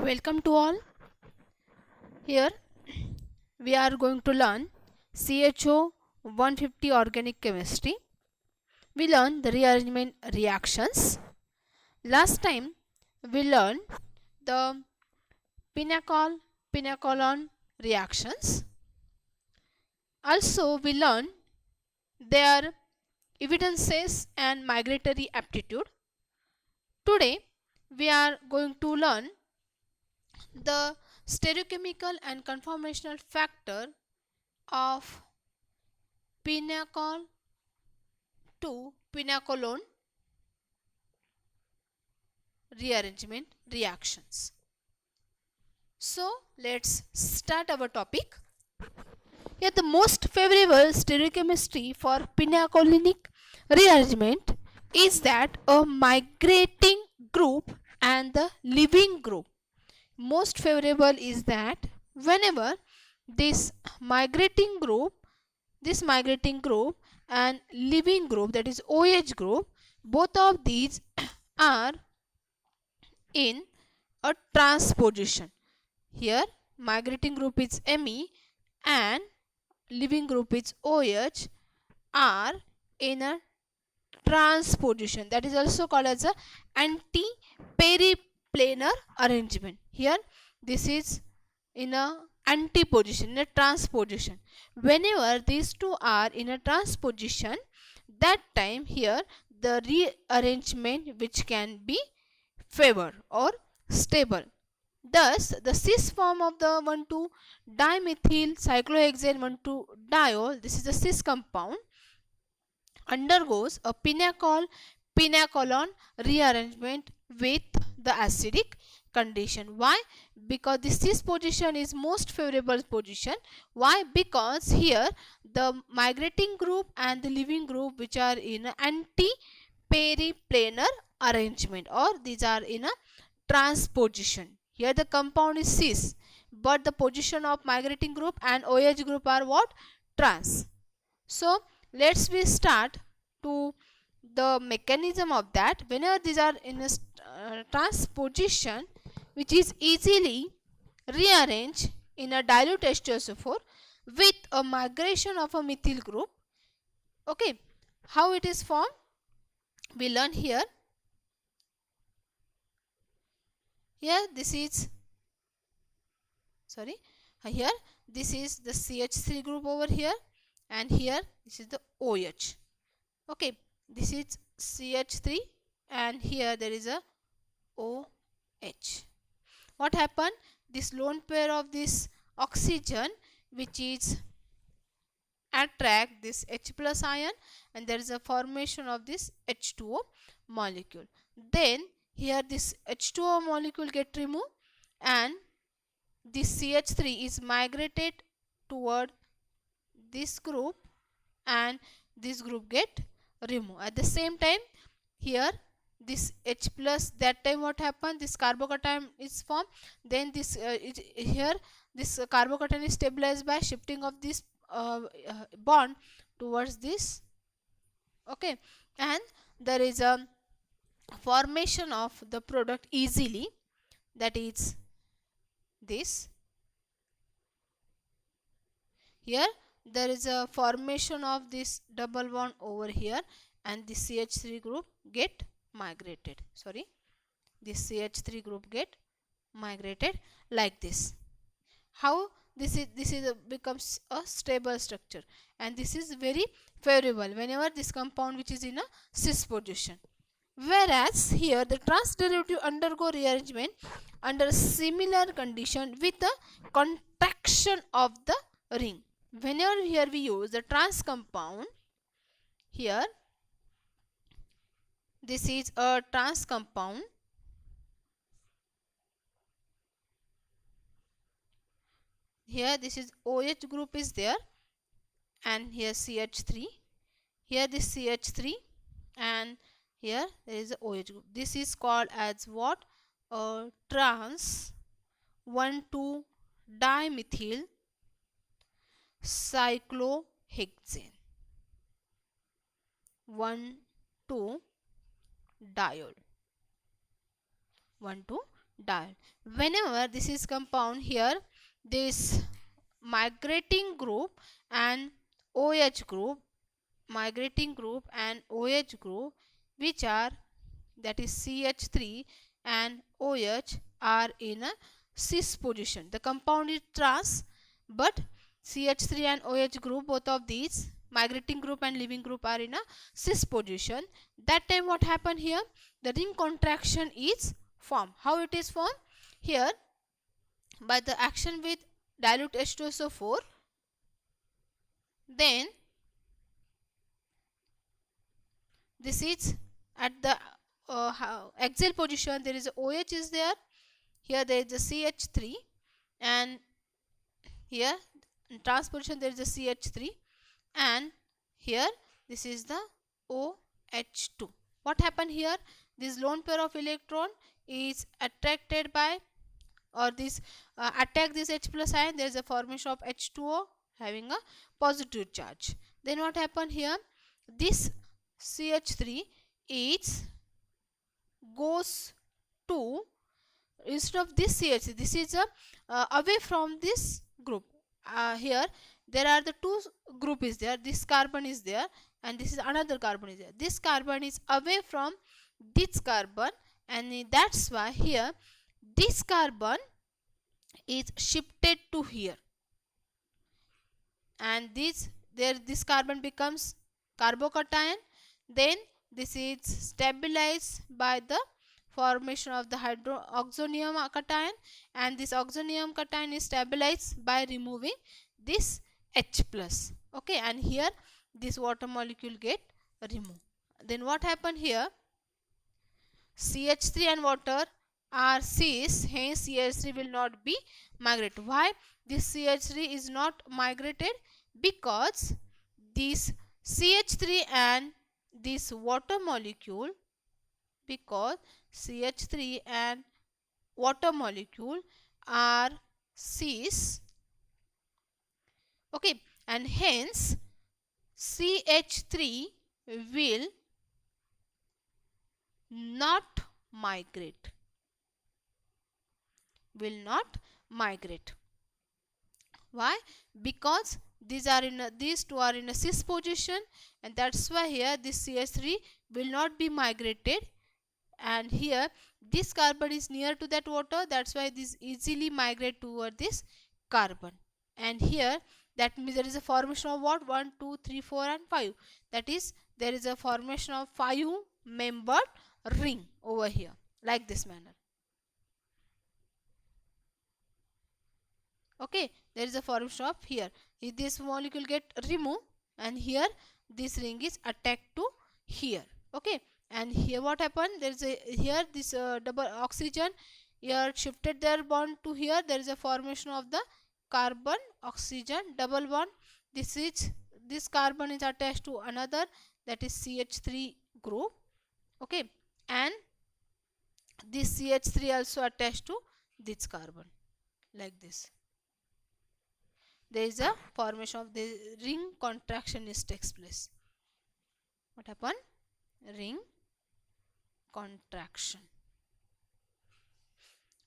Welcome to all. Here we are going to learn CHO 150 organic chemistry. We learn the rearrangement reactions. Last time we learned the pinacolon reactions. Also we learned their evidences and migratory aptitude. Today we are going to learn the stereochemical and conformational factor of pinacol to pinacolone rearrangement reactions. So let's start our topic. Here the most favorable stereochemistry for pinacolinic rearrangement is that a migrating group and the living group. Most favorable is that whenever this migrating group and living group, that is OH group, both of these are in a transposition. Here migrating group is Me and living group is OH are in a transposition, that is also called as a anti-periplanar arrangement. Here this is in a antiposition, in a transposition. Whenever these two are in a transposition, that time here the rearrangement which can be favored or stable. Thus, the cis form of the 1,2-dimethyl cyclohexane 1,2-diol, this is a cis compound, undergoes a pinacolone rearrangement with the acidic condition. Why? Because the cis position is most favorable position. Why? Because here the migrating group and the living group, which are in anti-periplanar arrangement, or these are in a transposition. Here the compound is cis, but the position of migrating group and OH group are what? Trans. So let's we start to the mechanism of that. Whenever these are in a transposition, which is easily rearranged in a dilute H2SO4 with a migration of a methyl group. Okay, how it is formed? We learn here. Here this is here this is the CH3 group over here, and here this is the OH. Okay, this is CH3 and here there is a OH. What happened? This lone pair of this oxygen, which is attract this H plus ion, and there is a formation of this H2O molecule. Then here this H2O molecule get removed and this CH3 is migrated toward this group and this group get removed. At the same time, here this H plus, that time what happened? This carbocation is formed. Then this here this carbocation is stabilized by shifting of this bond towards this. Okay, and there is a formation of the product easily, that is this. Here there is a formation of this double bond over here, and the CH3 group get migrated. This CH3 group get migrated like this. How this is becomes a stable structure, and this is very favorable whenever this compound which is in a cis position. Whereas here the trans derivative undergo rearrangement under similar condition with the contraction of the ring. Whenever here we use the trans compound, here this is a trans compound. Here this is OH group is there, and here CH3. Here this CH3, and here there is a OH group. This is called as what? A trans 1,2-dimethyl cyclohexane 1,2-diol diol. Whenever this is compound, here this migrating group and OH group, which are, that is CH3 and OH, are in a cis position. The compound is trans, but CH3 and OH group, both of these migrating group and leaving group, are in a cis position. That time what happened here? The ring contraction is formed. How it is formed? Here, by the action with dilute H2SO4, then this is at the axial position, there is a OH is there, here there is a CH3, and here in trans position there is a CH3, and here this is the OH2. What happened here? This lone pair of electron is attracted by, or this attack this H plus ion. There is a formation of H2O having a positive charge. Then what happened here? This CH3 is goes to, instead of this CH3, this is away from this group. Here there are the two group is there, this carbon is there, and this is another carbon is there. This carbon is away from this carbon, and that's why here this carbon is shifted to here, and this carbon becomes carbocation. Then this is stabilized by the formation of the hydroxonium cation, and this oxonium cation is stabilized by removing this H plus. Okay, and here this water molecule get removed. Then what happened here? CH3 and water are cis, hence CH3 will not be migrated. Why this CH3 is not migrated? Because this CH3 and this water molecule, because CH3 and water molecule are cis, okay, and hence CH3 will not migrate, Why? Because these two are in a cis position, and that's why here this CH3 will not be migrated, and here this carbon is near to that water, that's why this easily migrate toward this carbon. And here that means there is a formation of what? 1, 2, 3, 4 and 5. That is, there is a formation of 5 membered ring over here, like this manner. Okay, there is a formation of here. If this molecule get removed, and here this ring is attached to here. Okay, and here what happened? There is a here this double oxygen here shifted their bond to here. There is a formation of the carbon oxygen double bond. This carbon is attached to another, that is CH3 group. Okay, and this CH3 also attached to this carbon, like this. There is a formation of the ring contraction is takes place. What happened? Ring contraction.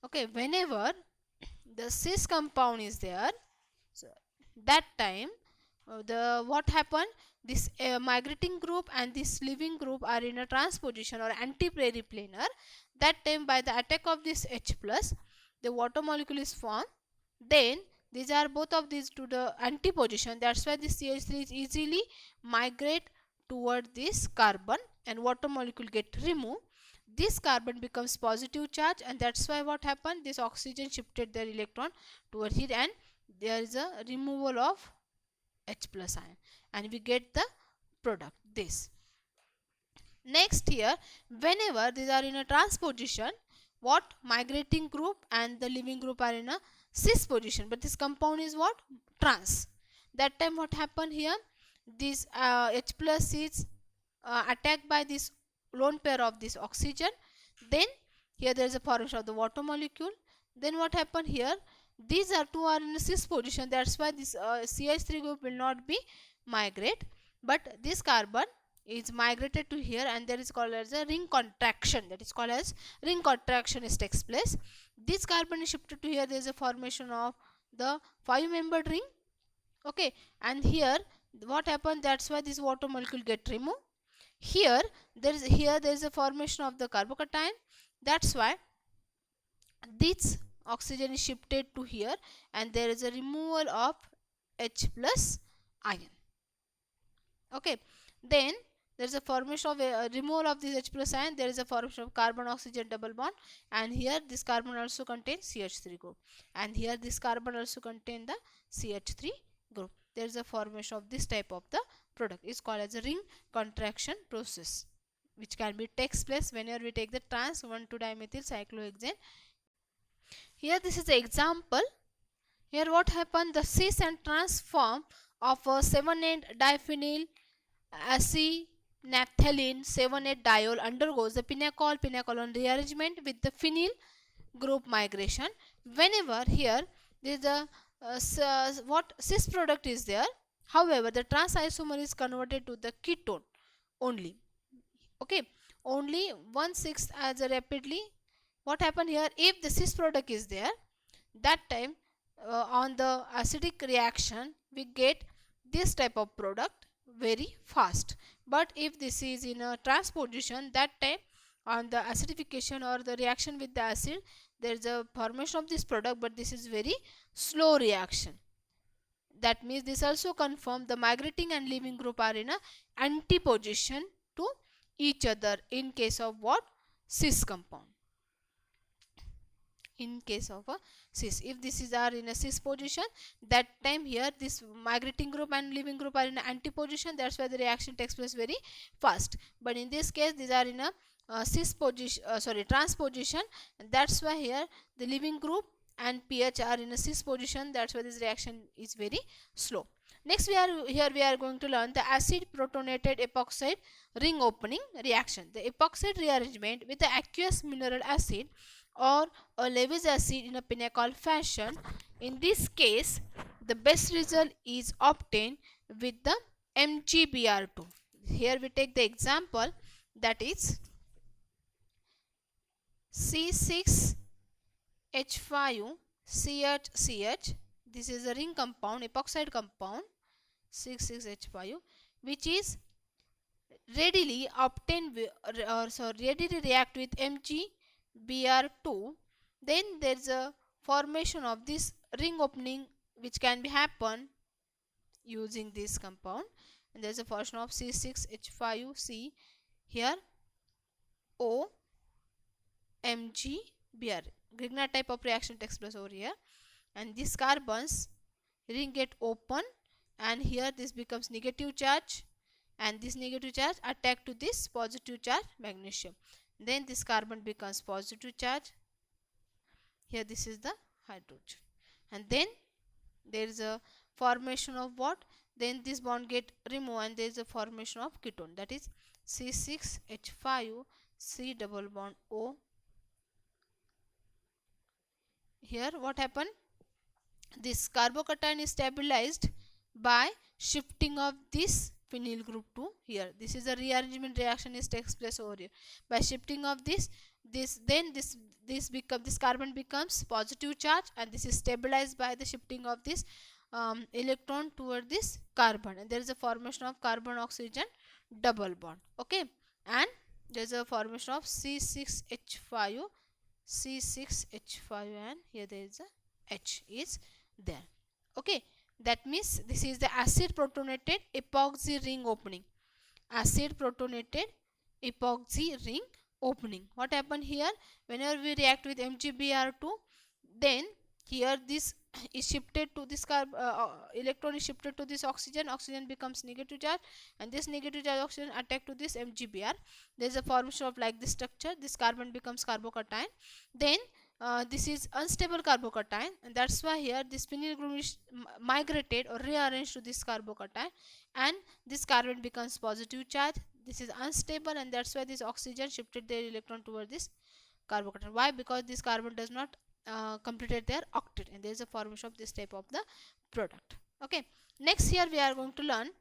Okay, whenever the cis compound is there, so that time what happened? This migrating group and this leaving group are in a transposition or anti-periplanar. That time, by the attack of this H plus, the water molecule is formed. Then these are both of these to the anti-position. That's why this CH3 is easily migrate toward this carbon, and water molecule get removed. This carbon becomes positive charge, and that's why what happened? This oxygen shifted their electron toward here, and there is a removal of H plus ion, and we get the product this. Next here, whenever these are in a transposition, what? Migrating group and the leaving group are in a cis position, but this compound is what? Trans. That time what happened here? This H plus is attacked by this lone pair of this oxygen. Then here there is a formation of the water molecule. Then what happened here? These two are in a cis position, that's why this CH3 group will not be migrate, but this carbon is migrated to here, and there is called as a ring contraction. That is called as ring contraction is takes place. This carbon is shifted to here, there is a formation of the 5-membered ring. Okay, and here what happened, that's why this water molecule get removed. Here there is a formation of the carbocation, that's why this oxygen is shifted to here, and there is a removal of H plus ion. Okay, then there is a formation of a removal of this H plus ion, there is a formation of carbon oxygen double bond, and here this carbon also contains CH3 group, and here this carbon also contain the CH3 group. There is a formation of this type of the product, is called as a ring contraction process, which can be takes place whenever we take the trans 1,2-dimethyl cyclohexane. Here this is the example. Here what happened, the cis and trans form of a 7,8 diphenyl acynaphthalene 7,8 diol undergoes the pinacol-pinacolone rearrangement with the phenyl group migration. Whenever here there is a what cis product is there, however the trans isomer is converted to the ketone only. Okay, only 1/6 as a rapidly. What happened here, if the cis product is there, that time on the acidic reaction we get this type of product very fast. But if this is in a trans position, that time on the acidification or the reaction with the acid, there is a formation of this product, but this is very slow reaction. That means this also confirm the migrating and leaving group are in a antiposition to each other in case of what, cis compound. In case of a cis, if this is are in a cis position, that time here this migrating group and leaving group are in an antiposition, that's why the reaction takes place very fast. But in this case these are in a cis position, trans position, and that's why here the leaving group and pH are in a cis position, that's why this reaction is very slow. Next we are going to learn the acid protonated epoxide ring opening reaction. The epoxide rearrangement with the aqueous mineral acid or a Lewis acid in a pinacol fashion. In this case the best result is obtained with the MgBr2. Here we take the example, that is C6H5CHCH. This is a ring compound, epoxide compound C6H5, which is readily obtained readily react with MgBr2. Then there is a formation of this ring opening which can be happen using this compound, and there is a formation of C6H5C here O MgBr. Grignard type of reaction takes place over here, and these carbons ring get open, and here this becomes negative charge, and this negative charge attack to this positive charge magnesium. Then this carbon becomes positive charge. Here this is the hydrogen, and then there is a formation of what? Then this bond get removed, and there is a formation of ketone, that is C6H5 C double bond O. Here what happened? This carbocation is stabilized by shifting of this phenyl group to here. This is a rearrangement reaction is takes place over here. By shifting of this carbon becomes positive charge, and this is stabilized by the shifting of this electron toward this carbon, and there is a formation of carbon oxygen double bond. Okay, and there is a formation of C6H5, and here there is a H is there. Okay, that means this is the acid protonated epoxy ring opening. Acid protonated epoxy ring opening. What happened here? Whenever we react with MgBr2, then here this is shifted to this electron is shifted to this oxygen. Oxygen becomes negative charge, and this negative charge oxygen attack to this MgBr. There is a formation of like this structure. This carbon becomes carbocation. Then this is unstable carbocation, and that's why here this phenyl group is migrated or rearranged to this carbocation, and this carbon becomes positive charge. This is unstable, and that's why this oxygen shifted their electron toward this carbocation. Why? Because this carbon does not completed their octet, and there is a formation of this type of the product. Okay, next here we are going to learn,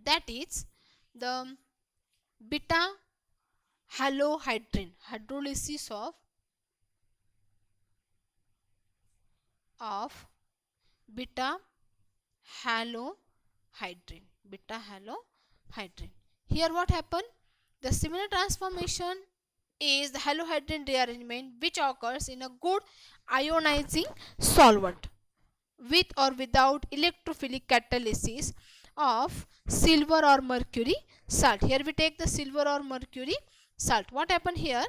that is the beta halohydrin, hydrolysis of of beta halohydrin. Beta halohydrin. Here what happened? The similar transformation is the halohydrin rearrangement which occurs in a good ionizing solvent with or without electrophilic catalysis of silver or mercury salt. Here we take the silver or mercury salt. What happened here?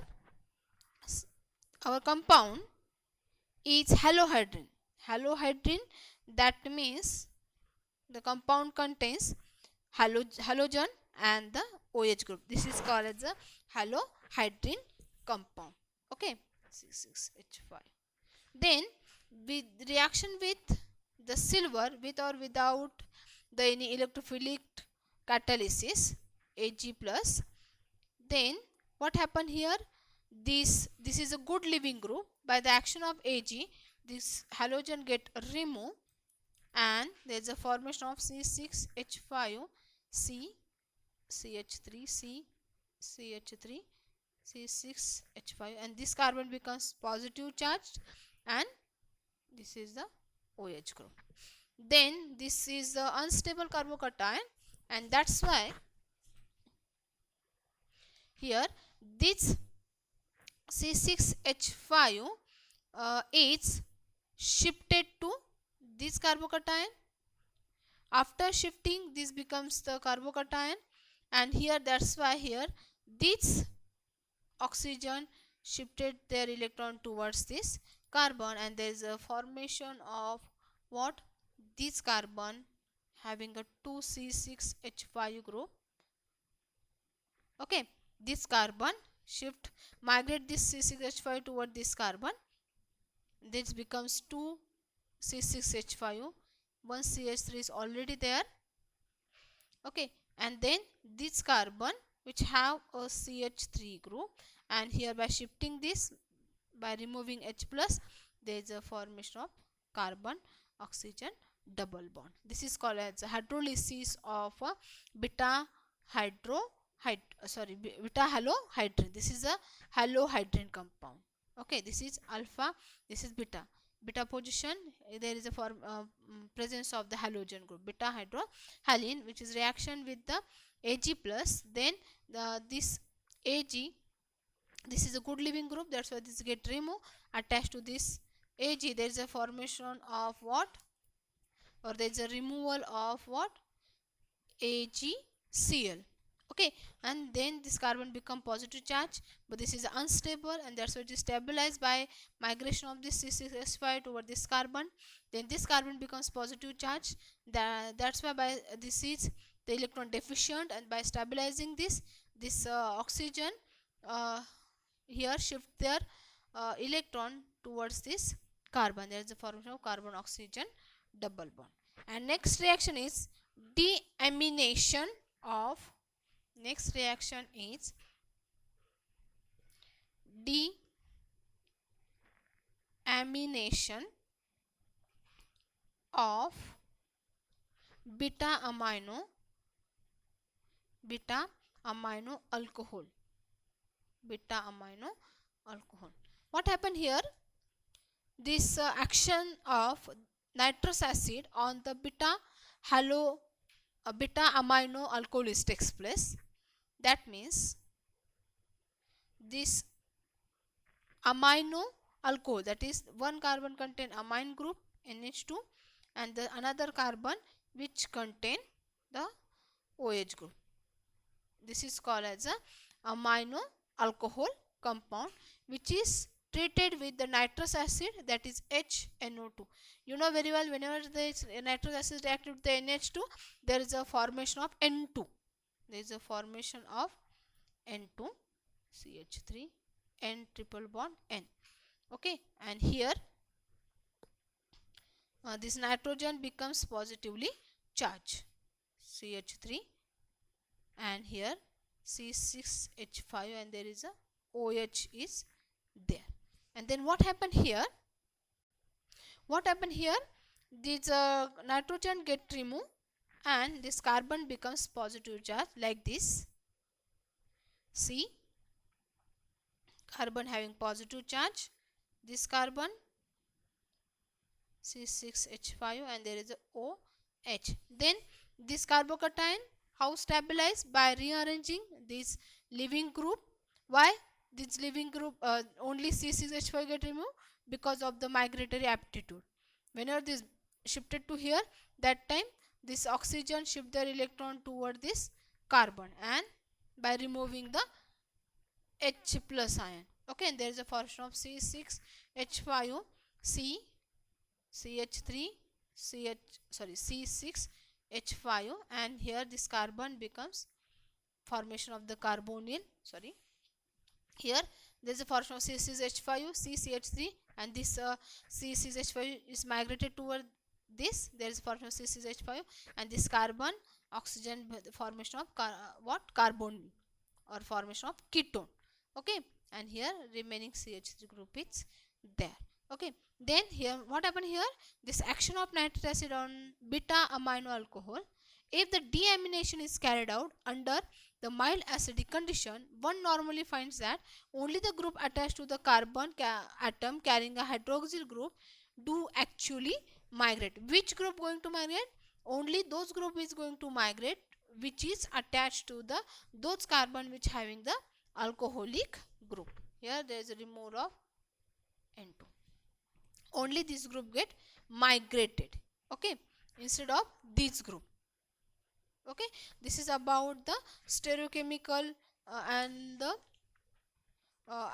Our compound is halohydrin. Halohydrin, that means the compound contains halogen and the OH group. This is called as the halohydrin compound. Okay, 6,6H5. Then with reaction with the silver with or without the any electrophilic catalysis Ag plus, then what happened here? This is a good leaving group. By the action of Ag, this halogen get removed and there is a formation of C6H5 C CH3 C CH3 C6H5 and this carbon becomes positive charged and this is the OH group. Then this is the unstable carbocation and that's why here this C6H5 is shifted to this carbocation. After shifting, this becomes the carbocation and here that's why here this oxygen shifted their electron towards this carbon and there is a formation of what? This carbon having a 2C6H5 group. Okay, this carbon shift migrate this C6H5 toward this carbon. This becomes 2C6H5. One CH3 is already there. Okay, and then this carbon which have a CH3 group and here by shifting this by removing H plus there is a formation of carbon oxygen double bond. This is called as hydrolysis of beta halohydrin. This is a halohydrin compound. Okay, this is alpha, this is beta. Beta position, there is a presence of the halogen group beta hydrohalline, which is reaction with the Ag plus. Then this Ag, this is a good leaving group, that's why this get removed. Attached to this Ag, there is a formation of what? Or there is a removal of what? AgCl. Okay, and then this carbon become positive charge, but this is unstable and that's why it is stabilized by migration of this C6H5 toward this carbon. Then this carbon becomes positive charge. That's why by this is the electron deficient and by stabilizing this oxygen here shift their electron towards this carbon. There is a formation of carbon oxygen double bond. And next reaction is deamination of deamination of beta amino alcohol. What happened here? This action of nitrous acid on the beta amino alcohols takes place. That means this amino alcohol, that is one carbon contain amine group NH2 and the another carbon which contain the OH group. This is called as a amino alcohol compound which is treated with the nitrous acid, that is HNO2. You know very well, whenever the nitrous acid reacts with the NH2, there is a formation of N2. There is a formation of N2, CH3, N triple bond N. Okay, and here this nitrogen becomes positively charged, CH3, and here C6H5 and there is a OH is there. And then what happened here? This nitrogen get removed and this carbon becomes positive charge like this. See, carbon having positive charge, this carbon C6H5 and there is a OH. Then this carbocation how stabilize? By rearranging this leaving group. Why this leaving group only C6H5 get removed? Because of the migratory aptitude. Whenever this shifted to here, that time this oxygen shift their electron toward this carbon and by removing the H plus ion. Okay, and there is a formation of C6H5 C CH3 C6H5 and here this carbon becomes formation of the carbonyl. Here there is a formation of C6H5 CCH3 and this C6H5 is migrated toward this. There is formation of C6H5 and this carbon oxygen formation of carbonyl or formation of ketone. Okay, and here remaining CH3 group is there. Okay, then here what happened here? This action of nitric acid on beta amino alcohol, if the deamination is carried out under the mild acidic condition, one normally finds that only the group attached to the carbon atom carrying a hydroxyl group do actually migrate. Which group going to migrate? Only those group is going to migrate which is attached to the those carbon which having the alcoholic group. Here there is a removal of N2. Only this group get migrated. Okay, instead of this group. Okay, this is about the stereochemical and the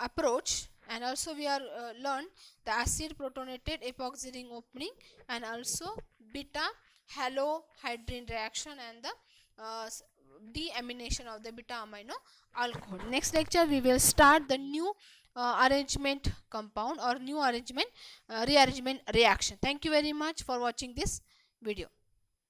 approach, and also we are learned the acid protonated epoxy ring opening and also beta halohydrin reaction and the deamination of the beta amino alcohol. Next lecture we will start the new arrangement compound or new arrangement rearrangement reaction. Thank you very much for watching this video.